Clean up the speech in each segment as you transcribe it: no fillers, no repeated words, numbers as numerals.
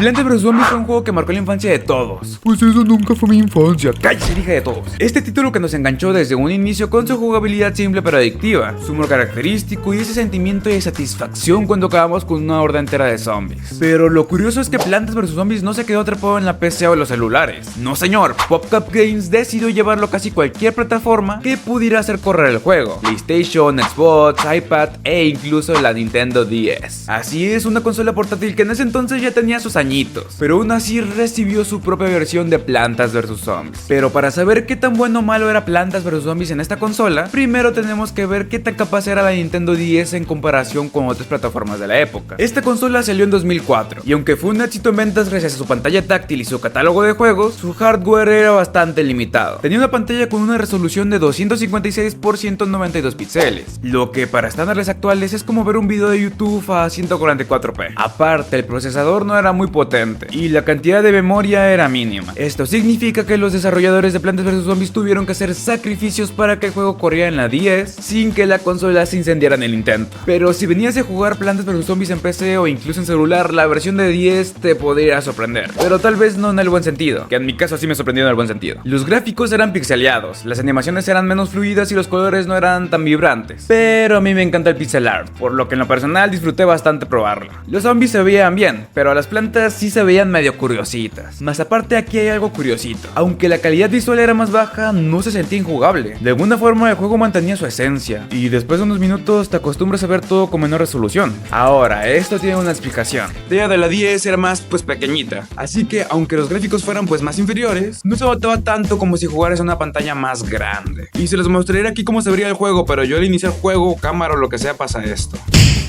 Plantas vs Zombies fue un juego que marcó la infancia de todos. Pues eso nunca fue mi infancia. ¡Cállate, hija de todos! Este título que nos enganchó desde un inicio con su jugabilidad simple pero adictiva, su humor característico y ese sentimiento de satisfacción cuando acabamos con una horda entera de zombies. Pero lo curioso es que Plantas vs Zombies no se quedó atrapado en la PC o los celulares. No señor, PopCap Games decidió llevarlo a casi cualquier plataforma que pudiera hacer correr el juego. PlayStation, Xbox, iPad e incluso la Nintendo DS. Así es, una consola portátil que en ese entonces ya tenía sus añitos, pero aún así recibió su propia versión de Plantas vs Zombies. Pero para saber qué tan bueno o malo era Plantas vs Zombies en esta consola, primero tenemos que ver qué tan capaz era la Nintendo DS en comparación con otras plataformas de la época. Esta consola salió en 2004, y aunque fue un éxito en ventas gracias a su pantalla táctil y su catálogo de juegos, su hardware era bastante limitado. Tenía una pantalla con una resolución de 256 x 192 píxeles, lo que para estándares actuales es como ver un video de YouTube a 144p. Aparte, el procesador no era muy potente y la cantidad de memoria era mínima. Esto significa que los desarrolladores de Plantas vs Zombies tuvieron que hacer sacrificios para que el juego corriera en la 10 sin que la consola se incendiara en el intento. Pero si venías de jugar Plantas vs Zombies en PC o incluso en celular, la versión de 10 te podría sorprender, pero tal vez no en el buen sentido, que en mi caso sí me sorprendió en el buen sentido. Los gráficos eran pixeleados, las animaciones eran menos fluidas y los colores no eran tan vibrantes, pero a mí me encanta el pixel art, por lo que en lo personal disfruté bastante probarlo. Los zombies se veían bien, pero las plantas sí se veían medio curiositas. Más aparte, aquí hay algo curiosito: aunque la calidad visual era más baja, no se sentía injugable. De alguna forma el juego mantenía su esencia, y después de unos minutos te acostumbras a ver todo con menor resolución. Ahora, esto tiene una explicación. La de la 10 era más pequeñita, así que aunque los gráficos fueran más inferiores, no se notaba tanto como si jugaras en una pantalla más grande. Y se les mostraré aquí cómo se vería el juego, pero yo al iniciar juego, cámara o lo que sea pasa esto.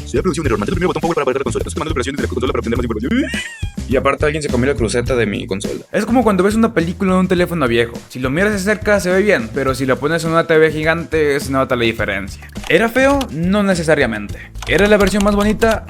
Si hay producción de error, mantén el primer botón power para apagar la consola. Estás quemando operaciones de la consola para obtener más información. Y aparte alguien se comió la cruceta de mi consola. Es como cuando ves una película en un teléfono viejo. Si lo miras de cerca se ve bien, pero si lo pones en una TV gigante se nota la diferencia. ¿Era feo? No necesariamente. ¿Era la versión más bonita?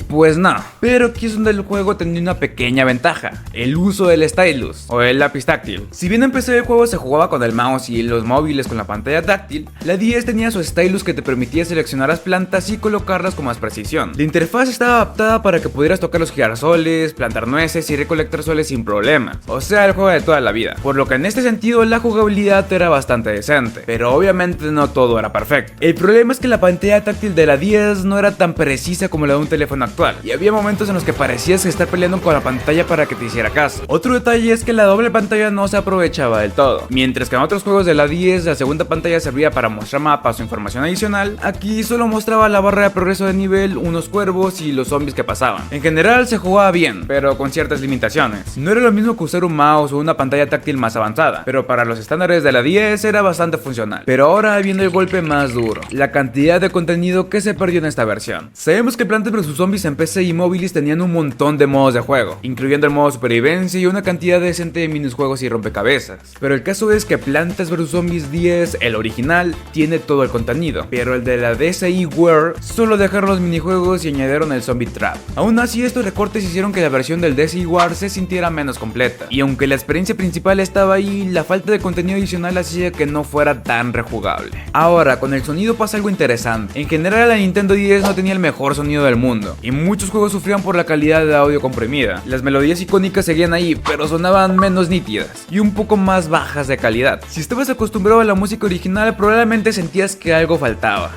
Pues no. Pero aquí es donde el juego tenía una pequeña ventaja: el uso del stylus o el lápiz táctil. Si bien en PC el juego se jugaba con el mouse y los móviles con la pantalla táctil, la 10 tenía su stylus que te permitía seleccionar las plantas y colocarlas con más precisión. La interfaz estaba adaptada para que pudieras tocar los girasoles, plantar nueces y recolectar soles sin problema. O sea, el juego de toda la vida. Por lo que en este sentido la jugabilidad era bastante decente, pero obviamente no todo era perfecto. El problema es que la pantalla táctil de la 10 no era tan precisa como la de un teléfono actual, y había momentos en los que parecías estar peleando con la pantalla para que te hiciera caso. Otro detalle es que la doble pantalla no se aprovechaba del todo. Mientras que en otros juegos de la 10 la segunda pantalla servía para mostrar mapas o información adicional, aquí solo mostraba la barra de progreso de nivel, unos cuervos y los zombies que pasaban. En general se jugaba bien, pero con ciertas limitaciones. No era lo mismo que usar un mouse o una pantalla táctil más avanzada, pero para los estándares de la 10 era bastante funcional. Pero ahora viene el golpe más duro: la cantidad de contenido que se perdió en esta versión. Sabemos que Plantas vs Zombies en PC y móviles tenían un montón de modos de juego, incluyendo el modo supervivencia y una cantidad decente de minijuegos y rompecabezas. Pero el caso es que Plantas vs Zombies 10, el original, tiene todo el contenido, pero el de la DSiWare solo dejaron los minijuegos y añadieron el Zombie Trap. Aún así, estos recortes hicieron que la versión del DSiWare se sintiera menos completa, y aunque la experiencia principal estaba ahí, la falta de contenido adicional hacía que no fuera tan rejugable. Ahora, con el sonido pasa algo interesante. En general, la Nintendo 10 no tenía el mejor sonido del mundo, y muchos juegos sufrían por la calidad de audio comprimida. Las melodías icónicas seguían ahí, pero sonaban menos nítidas y un poco más bajas de calidad. Si estabas acostumbrado a la música original, probablemente sentías que algo faltaba.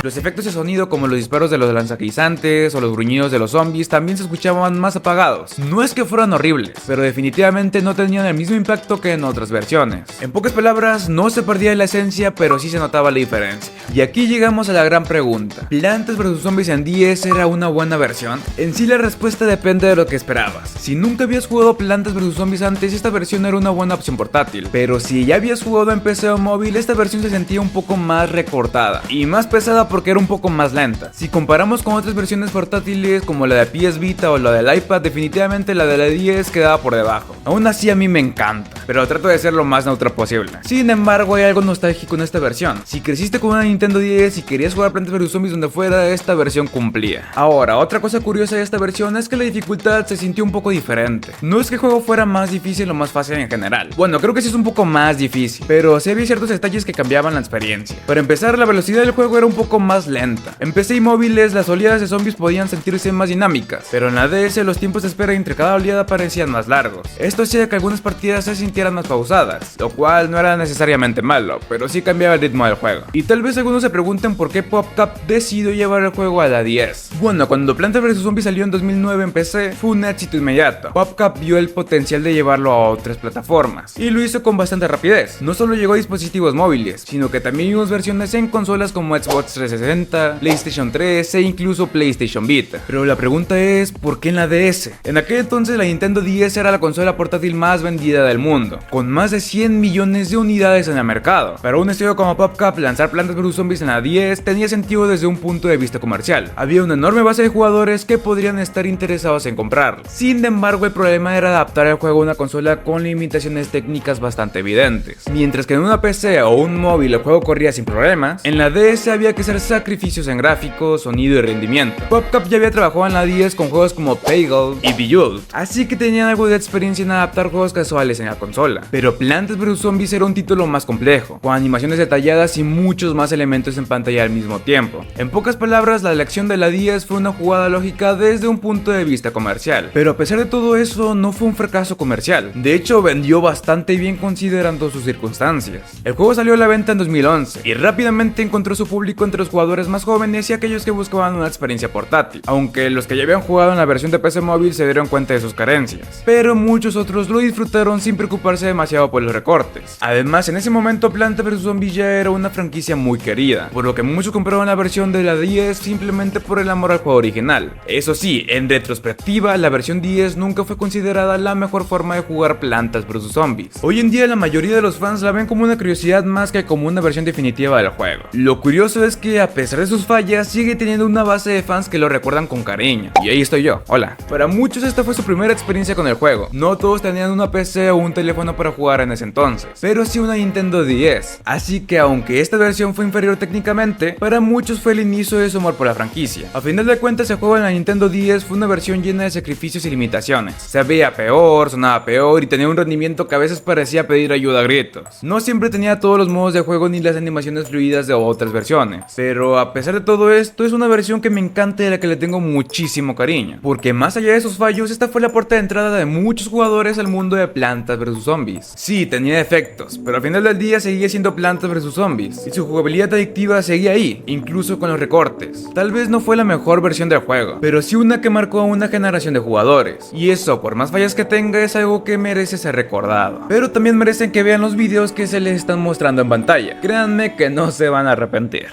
Los efectos de sonido, como los disparos de los lanzaguisantes o los gruñidos de los zombies, también se escuchaban más apagados. No es que fueran horribles, pero definitivamente no tenían el mismo impacto que en otras versiones. En pocas palabras, no se perdía la esencia, pero sí se notaba la diferencia. Y aquí llegamos a la gran pregunta: ¿Plantas vs Zombies en 10 era una buena versión? En sí, la respuesta depende de lo que esperabas. Si nunca habías jugado Plantas vs Zombies antes, esta versión era una buena opción portátil, pero si ya habías jugado en PC o móvil, esta versión se sentía un poco más recortada y más pesada porque era un poco más lenta. Si comparamos con otras versiones portátiles como la de PS Vita o la del iPad, definitivamente la de la 10 quedaba por debajo. Aún así, a mí me encanta. pero trato de ser lo más neutral posible. Sin embargo, hay algo nostálgico en esta versión. Si creciste con una Nintendo 10 y querías jugar Plantas vs Zombies donde fuera, esta versión cumplía. Ahora, otra cosa curiosa de esta versión es que la dificultad se sintió un poco diferente. No es que el juego fuera más difícil o más fácil en general. Bueno, creo que sí es un poco más difícil, pero sí había ciertos detalles que cambiaban la experiencia. Para empezar, la velocidad del juego era un poco más lenta. En PC y móviles, las oleadas de zombies podían sentirse más dinámicas, pero en la DS los tiempos de espera entre cada oleada parecían más largos. Esto hacía que algunas partidas se sintieran más pausadas, lo cual no era necesariamente malo, pero sí cambiaba el ritmo del juego. Y tal vez algunos se pregunten por qué PopCap decidió llevar el juego a la 10. Bueno, cuando Plantas vs Zombies salió en 2009 en PC, fue un éxito inmediato. PopCap vio el potencial de llevarlo a otras plataformas, y lo hizo con bastante rapidez. No solo llegó a dispositivos móviles, sino que también vimos versiones en consolas como Xbox 360, PlayStation 3 e incluso PlayStation Vita. Pero la pregunta es, ¿por qué en la DS? En aquel entonces la Nintendo 10 era la consola portátil más vendida del mundo, con más de 100 millones de unidades en el mercado. Para un estudio como PopCap, lanzar Plantas vs Zombies en la 10 tenía sentido desde un punto de vista comercial. Había una enorme base de jugadores que podrían estar interesados en comprarlo. Sin embargo, el problema era adaptar el juego a una consola con limitaciones técnicas bastante evidentes. Mientras que en una PC o un móvil el juego corría sin problemas, en la DS había que hacer sacrificios en gráficos, sonido y rendimiento. PopCap ya había trabajado en la 10 con juegos como Peggle y Bejeweled, así que tenían algo de experiencia en adaptar juegos casuales en la consola. Pero Plantas vs Zombies era un título más complejo, con animaciones detalladas y muchos más elementos en pantalla al mismo tiempo. En pocas palabras, la elección de la 10 fue una jugada lógica desde un punto de vista comercial. Pero a pesar de todo eso, no fue un fracaso comercial. De hecho, vendió bastante bien considerando sus circunstancias. El juego salió a la venta en 2011 y rápidamente encontró su público entre los jugadores más jóvenes y aquellos que buscaban una experiencia portátil, aunque los que ya habían jugado en la versión de PC móvil se dieron cuenta de sus carencias, pero muchos otros lo disfrutaron sin preocuparse demasiado por los recortes. Además, en ese momento Plantas vs Zombies ya era una franquicia muy querida, por lo que muchos compraron la versión de la 10 simplemente por el amor al juego original. Eso sí, en retrospectiva, la versión 10 nunca fue considerada la mejor forma de jugar Plantas vs Zombies. Hoy en día la mayoría de los fans la ven como una curiosidad más que como una versión definitiva del juego. Lo curioso es que a pesar de sus fallas, sigue teniendo una base de fans que lo recuerdan con cariño. Y ahí estoy yo, hola. Para muchos esta fue su primera experiencia con el juego. No todos tenían una PC o un teléfono para jugar en ese entonces, pero sí una Nintendo 10. Así que aunque esta versión fue inferior técnicamente, para muchos fue el inicio de su amor por la franquicia. A final de cuentas, el juego en la Nintendo 10 fue una versión llena de sacrificios y limitaciones. Se veía peor, sonaba peor y tenía un rendimiento que a veces parecía pedir ayuda a gritos. No siempre tenía todos los modos de juego ni las animaciones fluidas de otras versiones, pero a pesar de todo esto, es una versión que me encanta y a la que le tengo muchísimo cariño, porque más allá de esos fallos, esta fue la puerta de entrada de muchos jugadores al mundo de Plantas vs Zombies. Sí, tenía defectos, pero al final del día seguía siendo Plantas vs Zombies, y su jugabilidad adictiva seguía ahí, incluso con los recortes. Tal vez no fue la mejor versión del juego, pero sí una que marcó a una generación de jugadores, y eso, por más fallas que tenga, es algo que merece ser recordado. Pero también merecen que vean los videos que se les están mostrando en pantalla. Créanme que no se van a arrepentir.